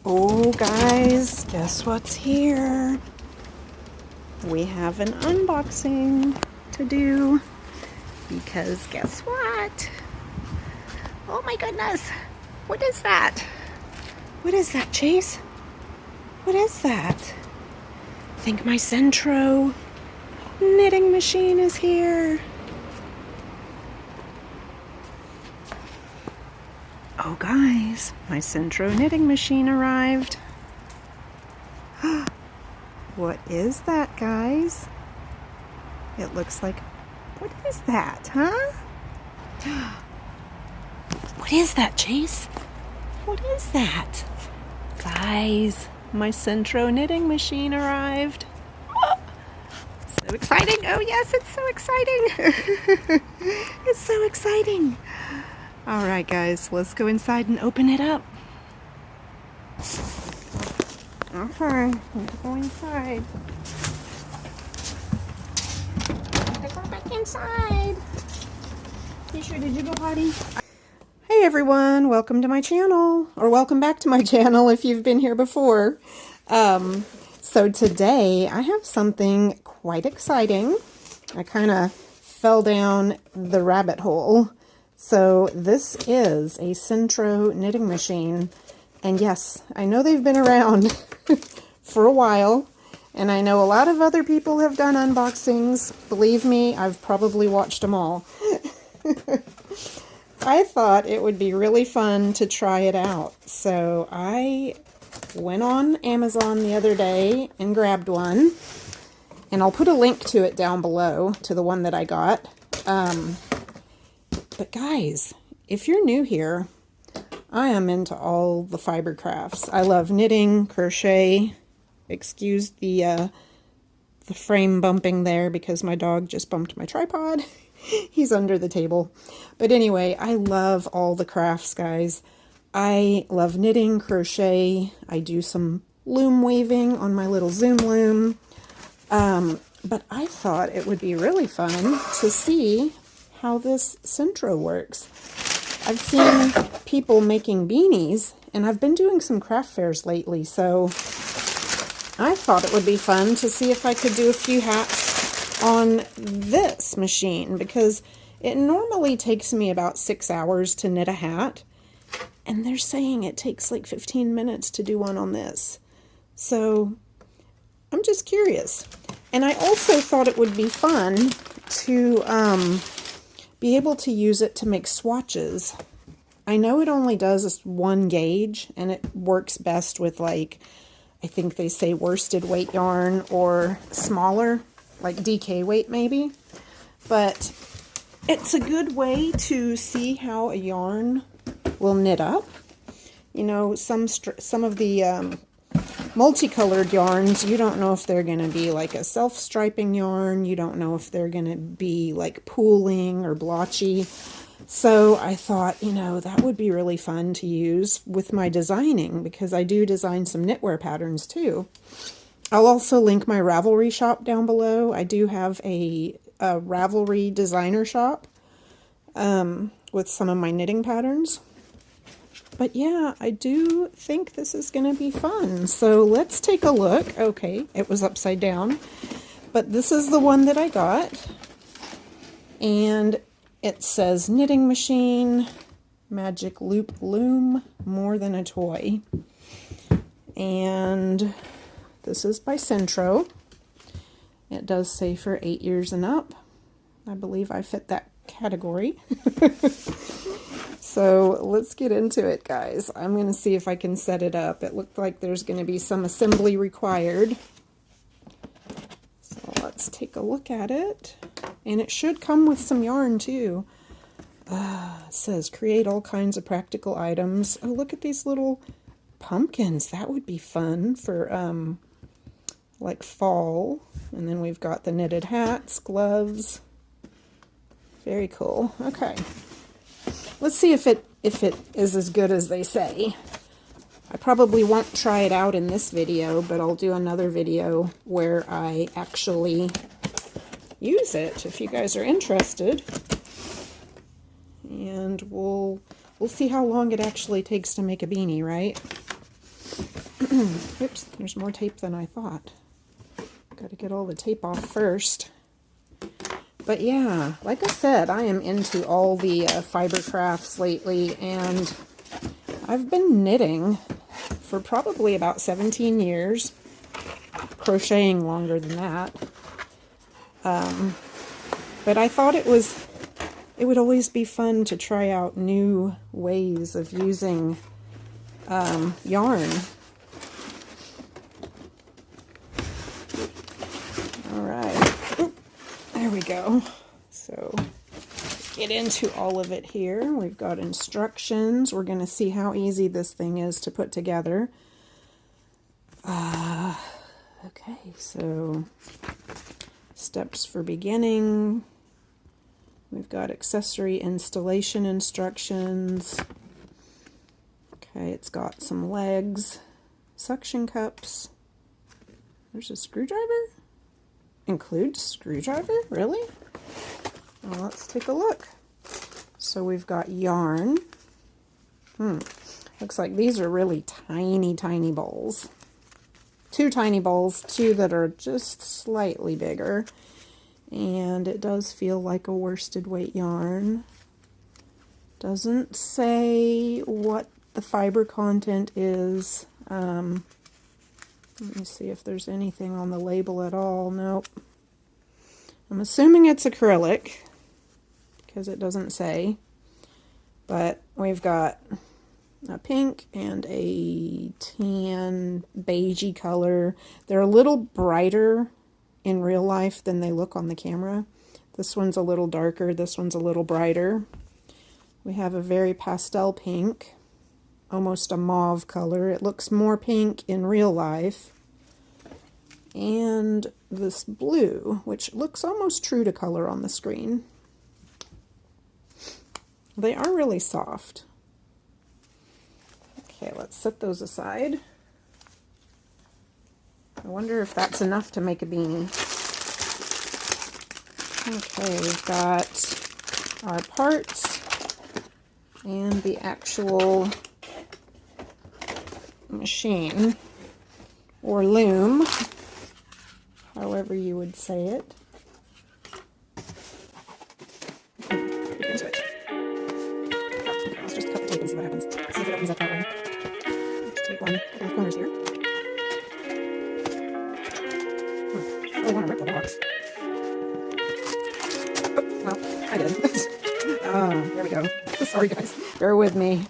Oh guys, guess what's here? We have an unboxing to do because guess what? Oh my goodness, what is that? What is that, Chase? What is that? I think my Sentro knitting machine is here. Oh guys, my Sentro knitting machine arrived. What is that, guys? It looks like, what is that, huh? What is that, Chase? What is that? Guys, my Sentro knitting machine arrived. Oh, so exciting. Oh yes, it's so exciting. It's so exciting. All right, guys, let's go inside and open it up. Okay, let's go inside. Let's go back inside. Fisher, did you go potty? Hey everyone, welcome to my channel, or welcome back to my channel if you've been here before. So today I have something quite exciting. I kind of fell down the rabbit hole. So this is a Sentro knitting machine, and yes, I know they've been around for a while, and I know a lot of other people have done unboxings. Believe me, I've probably watched them all. I thought it would be really fun to try it out, so I went on Amazon the other day and grabbed one, and I'll put a link to it down below, to the one that I got. But guys, if you're new here, I am into all the fiber crafts. I love knitting, crochet. Excuse the frame bumping there because my dog just bumped my tripod. He's under the table. But anyway, I love all the crafts, guys. I love knitting, crochet. I do some loom weaving on my little Zoom loom. But I thought it would be really fun to see how this Sentro works. I've seen people making beanies, and I've been doing some craft fairs lately, so I thought it would be fun to see if I could do a few hats on this machine, because it normally takes me about 6 hours to knit a hat, and they're saying it takes like 15 minutes to do one on this. So I'm just curious. And I also thought it would be fun to be able to use it to make swatches. I know it only does one gauge, and it works best with, like, I think they say worsted weight yarn or smaller, like DK weight maybe. But it's a good way to see how a yarn will knit up. You know, some of the multicolored yarns, you don't know if they're going to be like a self-striping yarn. You don't know if they're going to be like pooling or blotchy. So I thought, you know, that would be really fun to use with my designing, because I do design some knitwear patterns too. I'll also link my Ravelry shop down below. I do have a Ravelry designer shop with some of my knitting patterns. But yeah, I do think this is going to be fun. So let's take a look. Okay, it was upside down. But this is the one that I got. And it says knitting machine, magic loop loom, more than a toy. And this is by Sentro. It does say for 8 years and up. I believe I fit that category. So let's get into it, guys. I'm going to see if I can set it up. It looked like there's going to be some assembly required. So let's take a look at it. And it should come with some yarn too. It says create all kinds of practical items. Oh, look at these little pumpkins. That would be fun for like fall. And then we've got the knitted hats, gloves. Very cool. Okay. Let's see if it is as good as they say. I probably won't try it out in this video, but I'll do another video where I actually use it if you guys are interested. And we'll see how long it actually takes to make a beanie, right? Oops, there's more tape than I thought. Got to get all the tape off first. But yeah, like I said, I am into all the fiber crafts lately, and I've been knitting for probably about 17 years, crocheting longer than that. But I thought it would always be fun to try out new ways of using yarn. All right, oop, there we go. So get into all of it here. We've got instructions. We're going to see how easy this thing is to put together. Okay, so steps for beginning. We've got accessory installation instructions. Okay, it's got some legs, suction cups. There's a screwdriver? Includes screwdriver? Really? Well, let's take a look. So we've got yarn. Looks like these are really tiny, tiny bowls. Two tiny bowls, two that are just slightly bigger. And it does feel like a worsted weight yarn. Doesn't say what the fiber content is. Let me see if there's anything on the label at all. Nope. I'm assuming it's acrylic because it doesn't say. But we've got a pink and a tan beigey color. They're a little brighter in real life than they look on the camera. This one's a little darker, this one's a little brighter. We have a very pastel pink, almost a mauve color. It looks more pink in real life. And this blue, which looks almost true to color on the screen. They are really soft. Okay, let's set those aside. I wonder if that's enough to make a beanie. Okay, we've got our parts and the actual machine, or loom, however you would say it. Let's just cut the tape and see what happens. See if it opens up that way. Let's take one couple of corners here. I really want to rip the box. Oh, well, I did. There we go. Sorry guys, bear with me.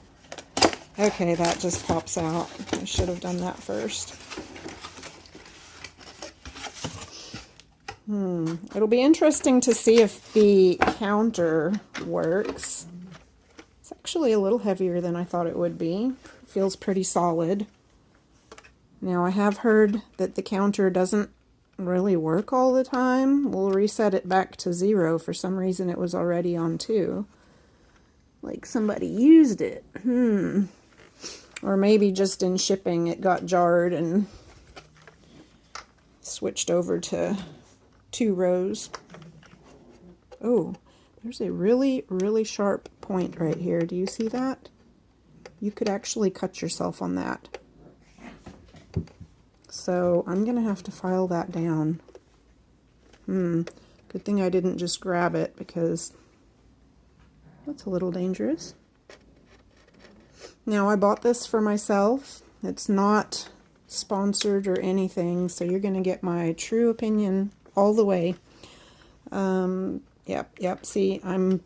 Okay, that just pops out. I should have done that first. It'll be interesting to see if the counter works. It's actually a little heavier than I thought it would be. It feels pretty solid. Now I have heard that the counter doesn't really work all the time. We'll reset it back to 0. For some reason it was already on 2. Like somebody used it. Or maybe just in shipping it got jarred and switched over to 2 rows. Oh, there's a really, really sharp point right here. Do you see that? You could actually cut yourself on that. So I'm going to have to file that down. Good thing I didn't just grab it because that's a little dangerous. Now I bought this for myself. It's not sponsored or anything, so you're going to get my true opinion all the way. Yep, see, I'm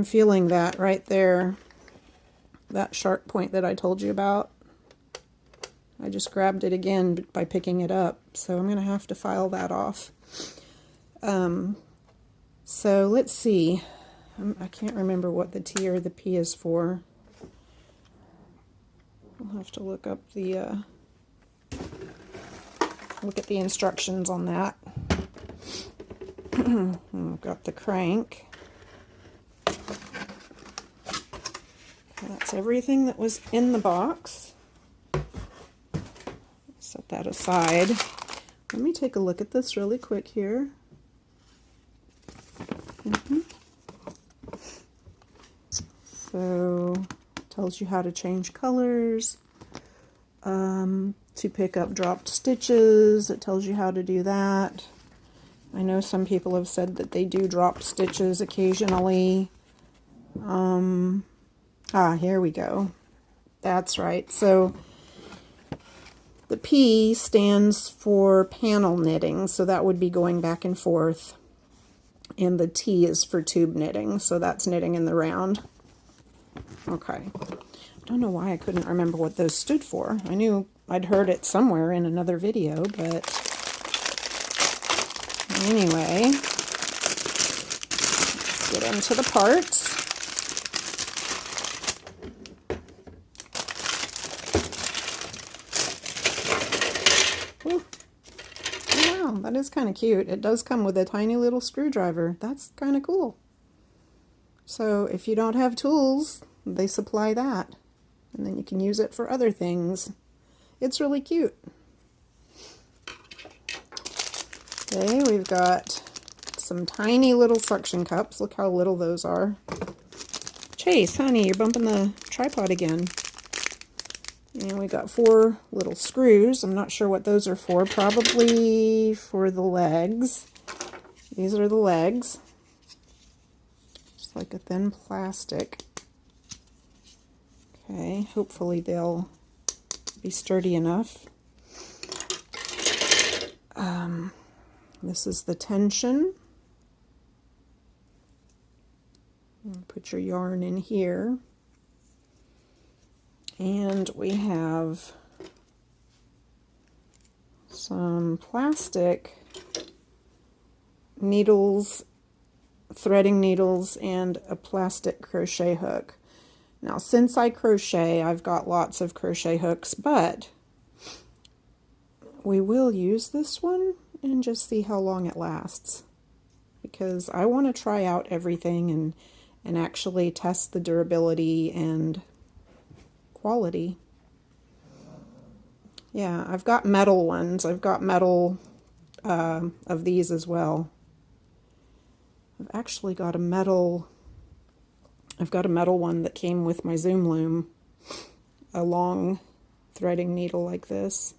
feeling that right there. That sharp point that I told you about. I just grabbed it again by picking it up, so I'm going to have to file that off. So let's see. I can't remember what the T or the P is for. I'll have to look up the look at the instructions on that. I've got the crank. That's everything that was in the box. Set that aside. Let me take a look at this really quick here. So, it tells you how to change colors. to pick up dropped stitches. It tells you how to do that. I know some people have said that they do drop stitches occasionally. Here we go. That's right. So the P stands for panel knitting, so that would be going back and forth. And the T is for tube knitting, so that's knitting in the round. Okay. I don't know why I couldn't remember what those stood for. I knew I'd heard it somewhere in another video, but anyway, let's get into the parts. Ooh. Wow, that is kind of cute. It does come with a tiny little screwdriver. That's kind of cool. So if you don't have tools, they supply that. And then you can use it for other things. It's really cute. Okay, we've got some tiny little suction cups. Look how little those are. Chase, honey, you're bumping the tripod again. And we got 4 little screws. I'm not sure what those are for. Probably for the legs. These are the legs. Just like a thin plastic. Okay, hopefully they'll be sturdy enough. This is the tension. Put your yarn in here. And we have some plastic needles, threading needles, and a plastic crochet hook. Now, since I crochet, I've got lots of crochet hooks, but we will use this one and just see how long it lasts, because I want to try out everything and actually test the durability and quality. Yeah, I've got metal ones. I've got metal of these as well. I've actually got a metal... I've got a metal one that came with my Zoom loom, a long threading needle like this.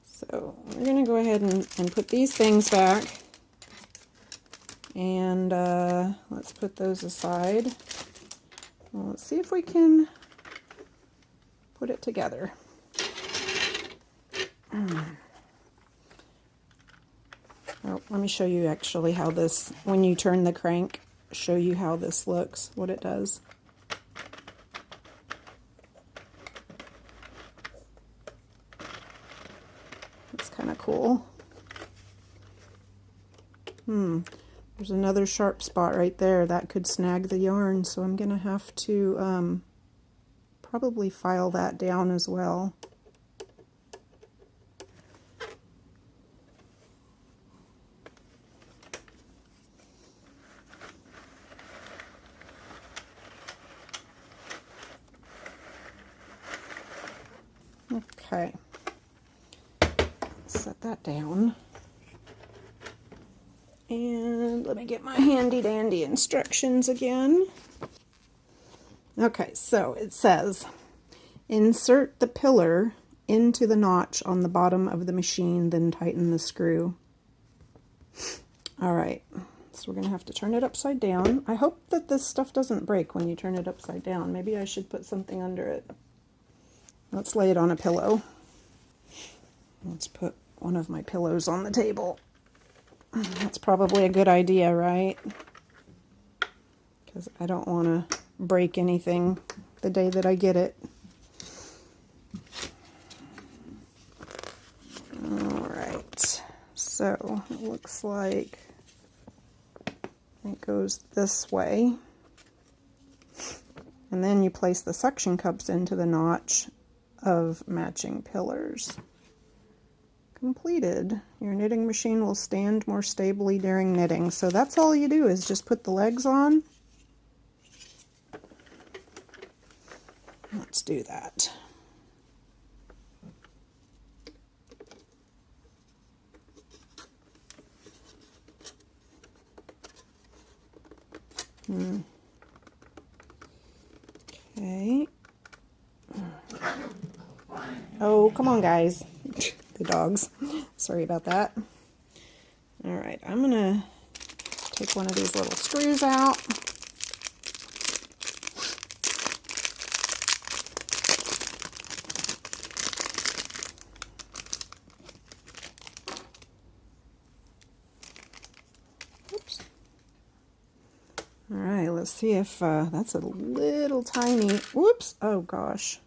So we're going to go ahead and put these things back, and let's put those aside. Well, let's see if we can put it together. Oh, let me show you actually how this, when you turn the crank, show you how this looks, what it does. It's kind of cool. There's another sharp spot right there that could snag the yarn, so I'm gonna have to probably file that down as well. Okay, set that down, and let me get my handy dandy instructions again. Okay, so it says, insert the pillar into the notch on the bottom of the machine, then tighten the screw. Alright, so we're going to have to turn it upside down. I hope that this stuff doesn't break when you turn it upside down. Maybe I should put something under it. Let's lay it on a pillow. Let's put one of my pillows on the table. That's probably a good idea, right? Because I don't want to break anything the day that I get it. Alright, so it looks like it goes this way. And then you place the suction cups into the notch of matching pillars. Completed. Your knitting machine will stand more stably during knitting. So that's all you do, is just put the legs on. Let's do that. Okay. Oh, come on, guys. The dogs. Sorry about that. All right, I'm gonna take one of these little screws out. Oops. All right, let's see if that's a little tiny, whoops, oh gosh,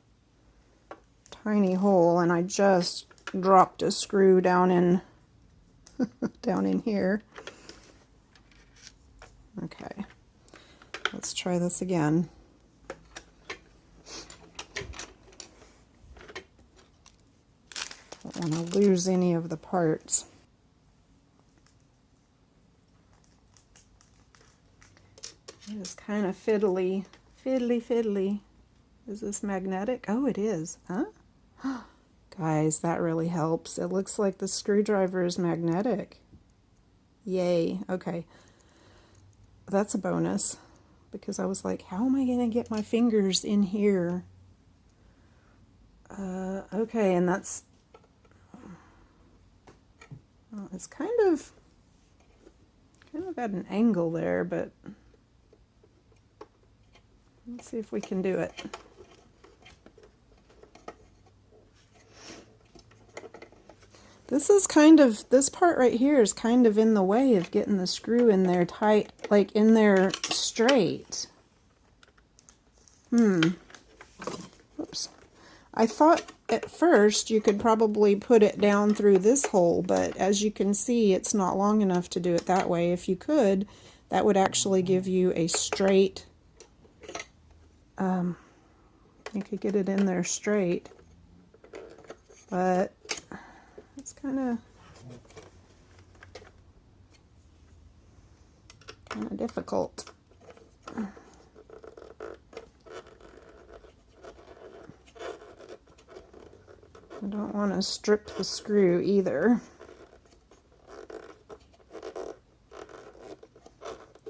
tiny hole, and I just dropped a screw down in down in here. Okay, let's try this again. Don't want to lose any of the parts. It is kind of fiddly. Is this magnetic? Oh, it is. Huh? Guys, that really helps. It looks like the screwdriver is magnetic. Yay. Okay. That's a bonus. Because I was like, how am I going to get my fingers in here? Okay, and that's... Well, it's kind of at an angle there, but... Let's see if we can do it. This part right here is kind of in the way of getting the screw in there tight, like in there straight. Oops. I thought at first you could probably put it down through this hole, but as you can see, it's not long enough to do it that way. If you could, that would actually give you a straight, you could get it in there straight, but it's kind of difficult. I don't want to strip the screw either.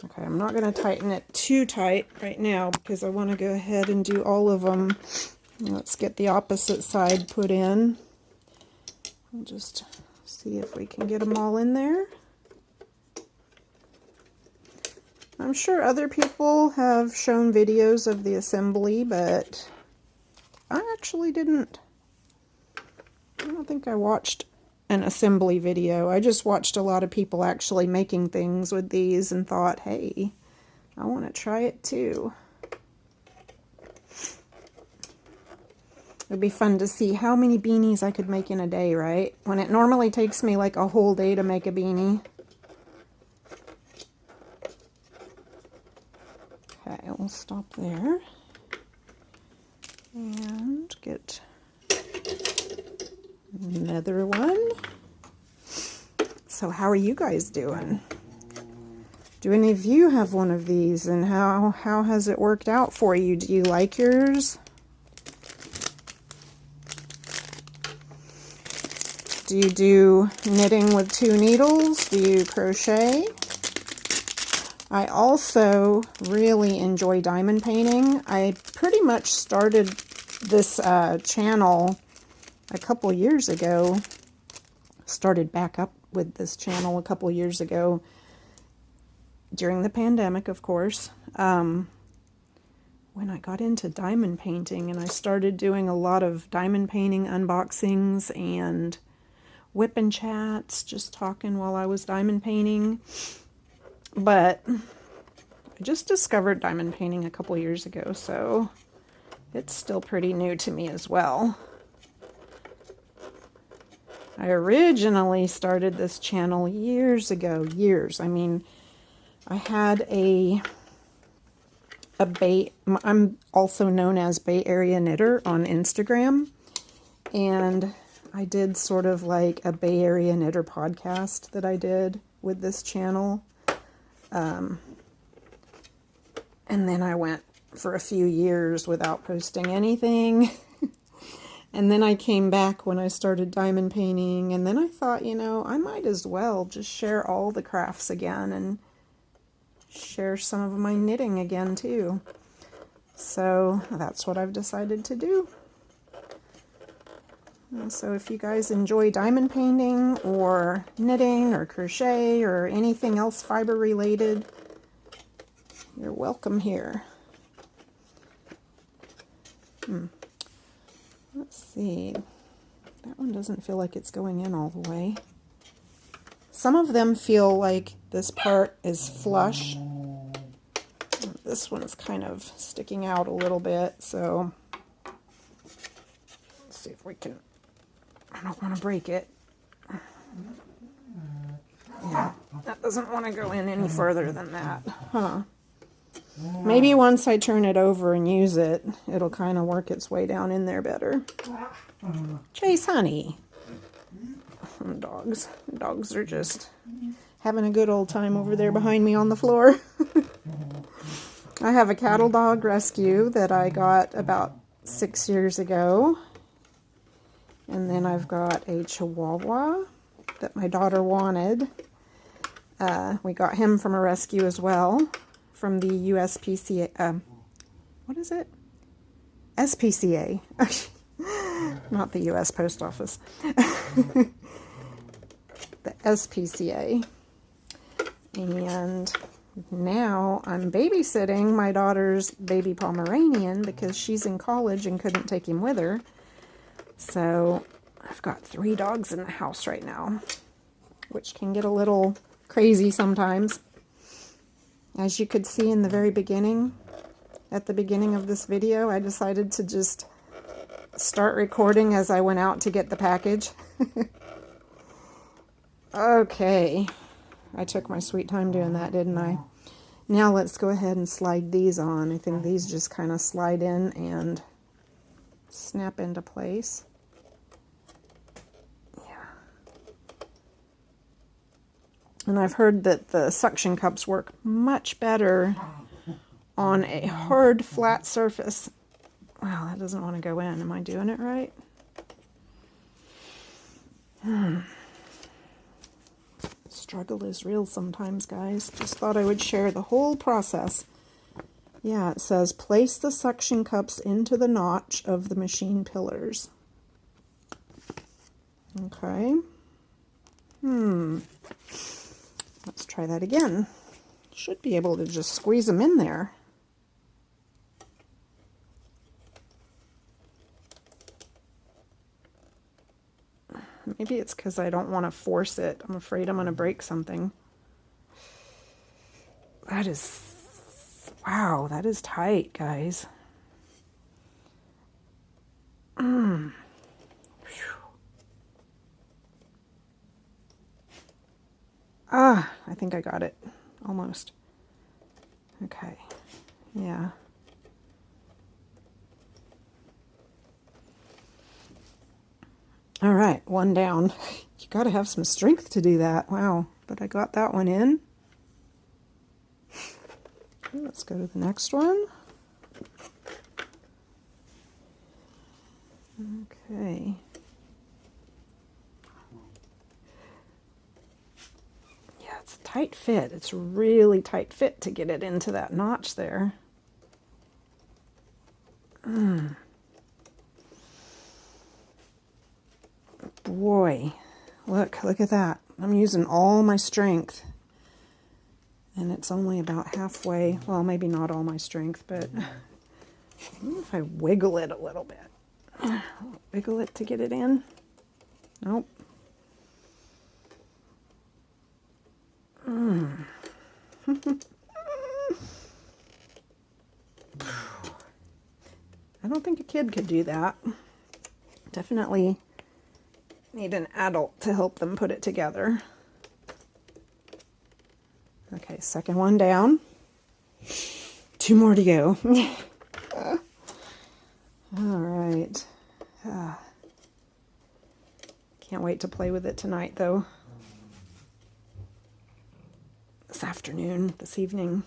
Okay, I'm not going to tighten it too tight right now because I want to go ahead and do all of them. Let's get the opposite side put in. We'll just see if we can get them all in there. I'm sure other people have shown videos of the assembly, but I actually didn't. I don't think I watched an assembly video. I just watched a lot of people actually making things with these and thought, hey, I want to try it too. It'd be fun to see how many beanies I could make in a day, right? When it normally takes me like a whole day to make a beanie. Okay, we'll stop there. And get another one. So how are you guys doing? Do any of you have one of these, and how has it worked out for you? Do you like yours? Do you do knitting with 2 needles? Do you crochet? I also really enjoy diamond painting. I pretty much started this channel a couple years ago. Started back up with this channel a couple years ago during the pandemic, of course. When I got into diamond painting, and I started doing a lot of diamond painting unboxings and whipping chats, just talking while I was diamond painting. But I just discovered diamond painting a couple years ago, so it's still pretty new to me as well. I originally started this channel years ago, I mean, I had I'm also known as Bay Area Knitter on Instagram, and I did sort of like a Bay Area Knitter podcast that I did with this channel. And then I went for a few years without posting anything. And then I came back when I started diamond painting, and then I thought, you know, I might as well just share all the crafts again and share some of my knitting again too. So that's what I've decided to do. So if you guys enjoy diamond painting or knitting or crochet or anything else fiber related, you're welcome here. Let's see. That one doesn't feel like it's going in all the way. Some of them feel like this part is flush. This one's kind of sticking out a little bit, so let's see if we can, I don't want to break it. Yeah, that doesn't want to go in any further than that, huh? Maybe once I turn it over and use it, it'll kind of work its way down in there better. Chase, honey. Dogs. Dogs are just having a good old time over there behind me on the floor. I have a cattle dog rescue that I got about 6 years ago. And then I've got a Chihuahua that my daughter wanted. We got him from a rescue as well, from the USPCA. What is it? SPCA. Not the U.S. Post Office. The SPCA. And now I'm babysitting my daughter's baby Pomeranian because she's in college and couldn't take him with her. So I've got 3 dogs in the house right now, which can get a little crazy sometimes. As you could see in the very beginning, at the beginning of this video, I decided to just start recording as I went out to get the package. Okay, I took my sweet time doing that, didn't I? Now let's go ahead and slide these on. I think these just kind of slide in and snap into place. Yeah. And I've heard that the suction cups work much better on a hard, flat surface. Wow, that doesn't want to go in. Am I doing it right? Struggle is real sometimes, guys. Just thought I would share the whole process. Yeah, it says place the suction cups into the notch of the machine pillars. Okay. Let's try that again. Should be able to just squeeze them in there. Maybe it's because I don't want to force it. I'm afraid I'm going to break something. That is, wow, that is tight, guys. Ah, I think I got it. Almost. Okay. Yeah. All right, one down. You got to have some strength to do that. Wow, but I got that one in. Okay, let's go to the next one. Okay. Yeah, it's a tight fit. It's a really tight fit to get it into that notch there. Boy, look at that. I'm using all my strength. And it's only about halfway. Well, maybe not all my strength, but maybe if I wiggle it a little bit. Wiggle it to get it in. Nope. I don't think a kid could do that. Definitely need an adult to help them put it together. Okay, second one down. 2 more to go. All right. Can't wait to play with it tonight, though. This evening.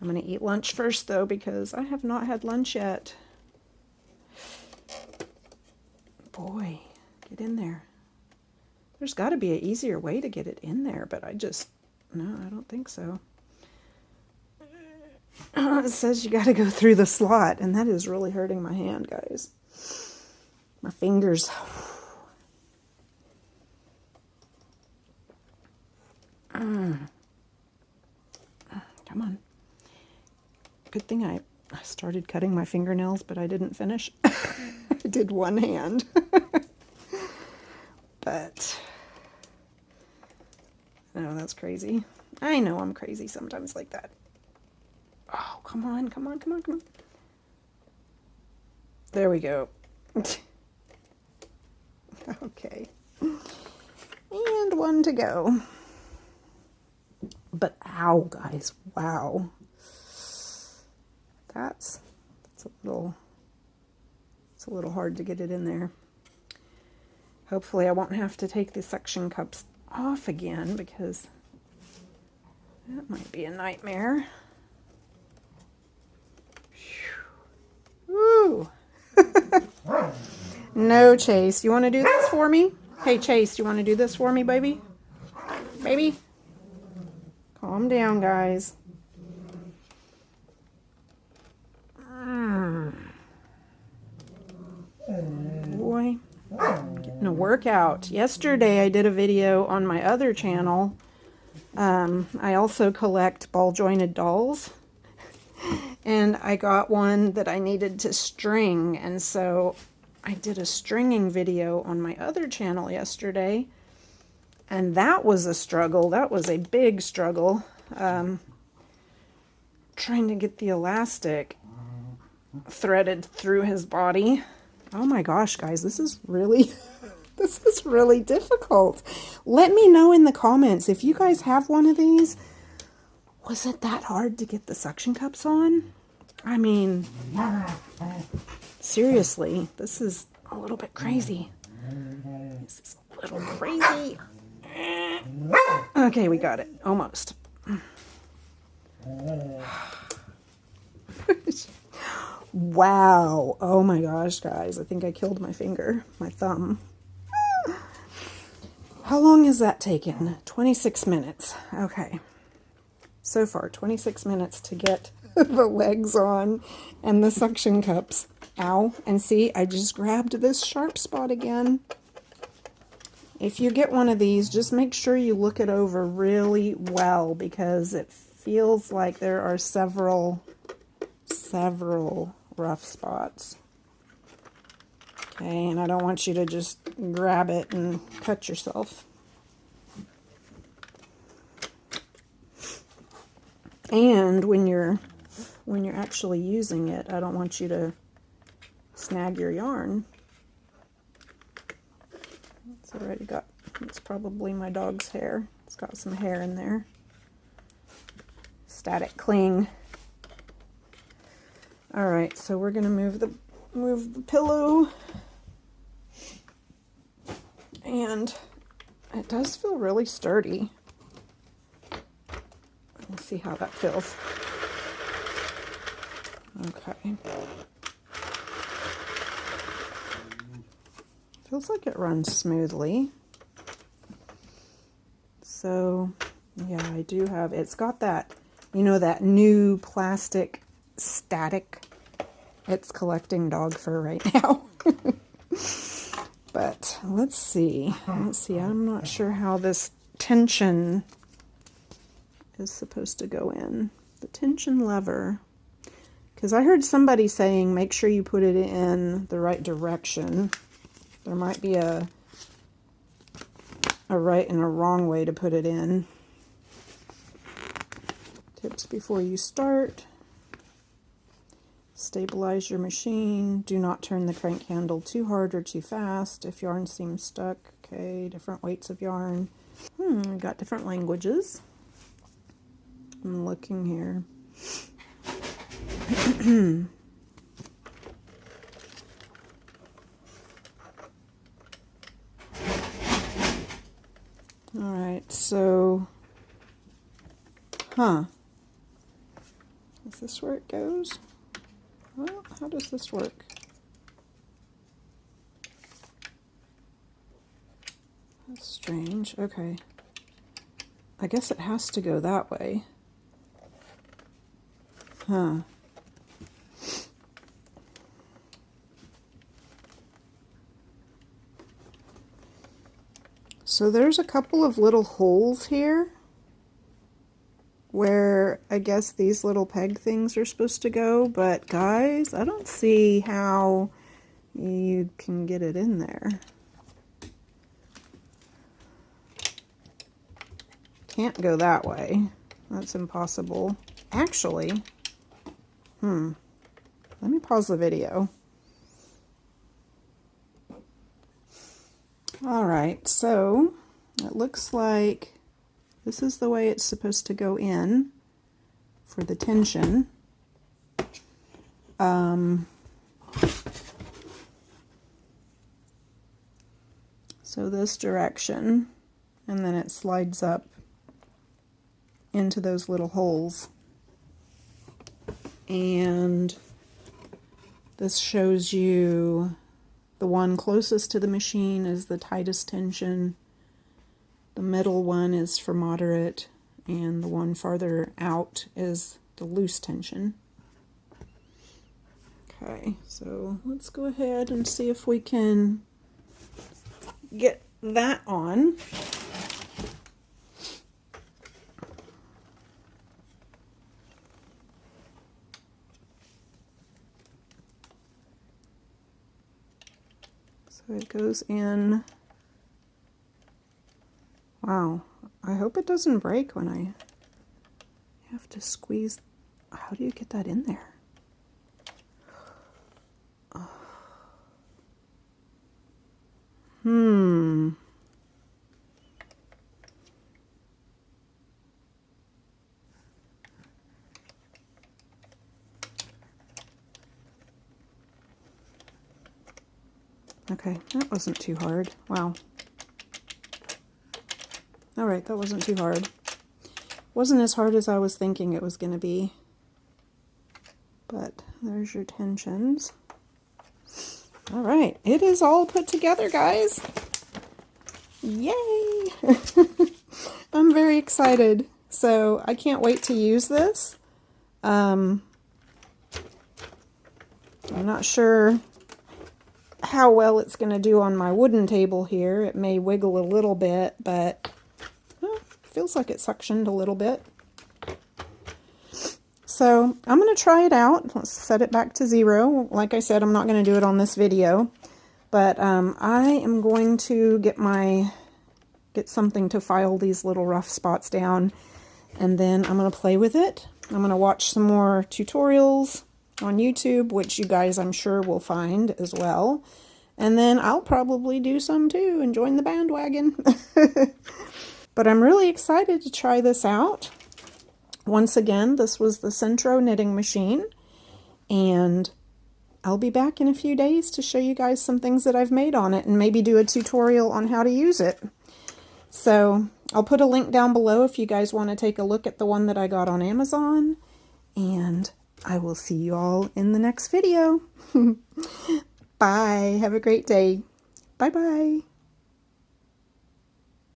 I'm going to eat lunch first, though, because I have not had lunch yet. Boy, get in there. There's got to be an easier way to get it in there, but no, I don't think so. It says you got to go through the slot, and that is really hurting my hand, guys. My fingers. Come on. Good thing I started cutting my fingernails, but I didn't finish. I did one hand. But, oh, that's crazy. I know I'm crazy sometimes like that. Oh, come on, come on, come on, come on. There we go. Okay. And one to go. But ow, guys, wow. It's a little hard to get it in there. Hopefully I won't have to take the suction cups off again, because that might be a nightmare. Woo! No, Chase, you want to do this for me? Hey, Chase, you want to do this for me, baby? Baby? Calm down, guys. Boy, getting a workout. Yesterday I did a video on my other channel. I also collect ball jointed dolls. And I got one that I needed to string, and so I did a stringing video on my other channel yesterday, and that was a struggle. That was a big struggle, trying to get the elastic threaded through his body. Oh my gosh, guys, this is really this is really difficult. Let me know in the comments if you guys have one of these. Was it that hard to get the suction cups on? I mean, seriously, this is a little bit crazy. This is a little crazy. Okay, we got it. Almost. Wow. Oh my gosh, guys. I think I killed my finger, my thumb. How long has that taken? 26 minutes. Okay. So far, 26 minutes to get the legs on and the suction cups. Ow. And see, I just grabbed this sharp spot again. If you get one of these, just make sure you look it over really well, because it feels like there are several rough spots. Okay, and I don't want you to just grab it and cut yourself. And when you're actually using it, I don't want you to snag your yarn. It's already got, it's probably my dog's hair. It's got some hair in there. Static cling. All right, so we're gonna move the pillow, and it does feel really sturdy. Let's see how that feels. Okay. Feels like it runs smoothly. So, yeah, I do have, it's got that, you know, that new plastic static. It's collecting dog fur right now. But let's see. I'm not sure how this tension is supposed to go in. The tension lever. Because I heard somebody saying make sure you put it in the right direction. There might be a right and a wrong way to put it in. Tips before you start. Stabilize your machine. Do not turn the crank handle too hard or too fast if yarn seems stuck. Okay, different weights of yarn. We got different languages. I'm looking here. All right, so, is this where it goes? Well, how does this work? That's strange. Okay. I guess it has to go that way. So there's a couple of little holes here where I guess these little peg things are supposed to go, but guys, I don't see how you can get it in there. Can't go that way. That's impossible. Actually, let me pause the video. Alright, so it looks like this is the way it's supposed to go in for the tension. So this direction, and then it slides up into those little holes. And this shows you the one closest to the machine is the tightest tension. The middle one is for moderate, and the one farther out is the loose tension. Okay, so let's go ahead and see if we can get that on. So it goes in. Wow, I hope it doesn't break when I have to squeeze. How do you get that in there? Okay, that wasn't too hard. Wow. Alright, that wasn't too hard. Wasn't as hard as I was thinking it was going to be. But there's your tensions. Alright, it is all put together, guys. Yay! I'm very excited. So I can't wait to use this. I'm not sure how well it's going to do on my wooden table here. It may wiggle a little bit, but feels like it suctioned a little bit. So I'm going to try it out. Let's set it back to 0. Like I said, I'm not going to do it on this video, but I am going to get something to file these little rough spots down, and then I'm going to play with it. I'm going to watch some more tutorials on YouTube, which you guys I'm sure will find as well. And then I'll probably do some too and join the bandwagon. But I'm really excited to try this out. Once again, this was the Sentro knitting machine, and I'll be back in a few days to show you guys some things that I've made on it and maybe do a tutorial on how to use it. So I'll put a link down below if you guys want to take a look at the one that I got on Amazon, and I will see you all in the next video. Bye. Have a great day. Bye-bye.